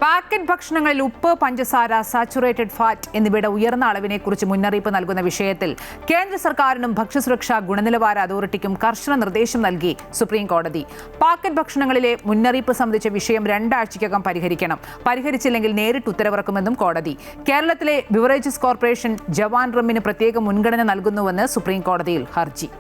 Packet ഭക്ഷണങ്ങളിൽ ഉപ്പ്, പഞ്ചസാര, സാച്ചുറേറ്റഡ് ഫാറ്റ് എന്നിവയുടെ ഉയർന്ന അളവിനെക്കുറിച്ച് മുന്നറിയിപ്പ് നൽകുന്ന വിഷയത്തിൽ കേന്ദ്ര സർക്കാരിനും ഭക്ഷ്യസുരക്ഷാ ഗുണനിലവാര അതോറിറ്റിക്കും കർശന നിർദ്ദേശം നൽകി സുപ്രീം കോടതി. പാക്കറ്റ് ഭക്ഷണങ്ങളിലെ മുന്നറിയിപ്പ് സംബന്ധിച്ച വിഷയം 2 ആഴ്ചയ്ക്കകം പരിഹരിക്കണം. പരിഹരിച്ചില്ലെങ്കിൽ നേരിട്ട് ഉത്തരവിറക്കുമെന്നും കോടതി. കേരളത്തിലെ ബിവറേജസ് കോർപ്പറേഷൻ ജവാൻ റമ്മിന് പ്രത്യേക മുൻഗണന നൽകുന്നുവെന്ന് സുപ്രീം കോടതിയിൽ ഹർജി.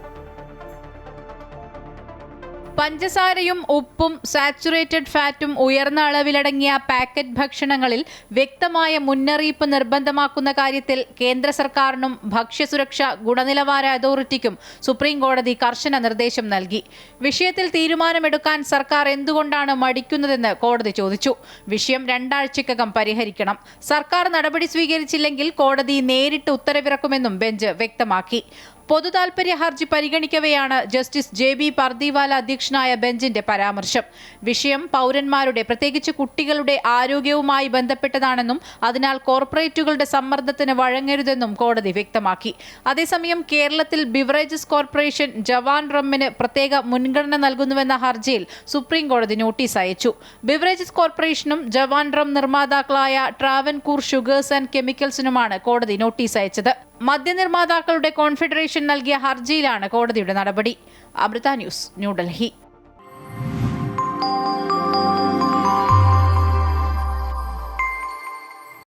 പഞ്ചസാരയും ഉപ്പും സാച്ചുറേറ്റഡ് ഫാറ്റും ഉയർന്ന അളവിലടങ്ങിയ പാക്കറ്റ് ഭക്ഷണങ്ങളിൽ വ്യക്തമായ മുന്നറിയിപ്പ് നിർബന്ധമാക്കുന്ന കാര്യത്തിൽ കേന്ദ്ര സർക്കാരിനും ഭക്ഷ്യസുരക്ഷാ ഗുണനിലവാര അതോറിറ്റിക്കും സുപ്രീം കോടതി കർശന നിർദ്ദേശം നൽകി. വിഷയത്തിൽ തീരുമാനമെടുക്കാൻ സർക്കാർ എന്തുകൊണ്ടാണ് മടിക്കുന്നതെന്ന് കോടതി ചോദിച്ചു. വിഷയം 2 ആഴ്ചയ്ക്കകം പരിഹരിക്കണം. സർക്കാർ നടപടി സ്വീകരിച്ചില്ലെങ്കിൽ കോടതി നേരിട്ട് ഉത്തരവിറക്കുമെന്നും ബെഞ്ച് വ്യക്തമാക്കി. പൊതുതാൽപര്യ ഹർജി പരിഗണിക്കവെയാണ് ജസ്റ്റിസ് JB പർദിവാല അധ്യക്ഷനായ ബെഞ്ചിന്റെ പരാമർശം. വിഷയം പൗരന്മാരുടെ, പ്രത്യേകിച്ച് കുട്ടികളുടെ ആരോഗ്യവുമായി ബന്ധപ്പെട്ടതാണെന്നും അതിനാൽ കോർപ്പറേറ്റുകളുടെ സമ്മർദ്ദത്തിന് വഴങ്ങരുതെന്നും കോടതി വ്യക്തമാക്കി. അതേസമയം കേരളത്തിൽ ബിവറേജസ് കോർപ്പറേഷൻ ജവാൻ റമ്മിന് പ്രത്യേക മുൻഗണന നൽകുന്നുവെന്ന ഹർജിയിൽ സുപ്രീം കോടതി നോട്ടീസ് അയച്ചു. ബിവറേജസ് കോർപ്പറേഷനും ജവാൻ റം നിർമ്മാതാക്കളായ ട്രാവൻകൂർ ഷുഗേഴ്സ് ആൻഡ് കെമിക്കൽസിനുമാണ് കോടതി നോട്ടീസ് അയച്ചത്. മദ്യനിർമ്മാതാക്കളുടെ കോൺഫെഡറേഷൻ നൽകിയ ഹർജിയിലാണ് കോടതിയുടെ നടപടി. അമൃത ന്യൂസ്, ന്യൂഡൽഹി.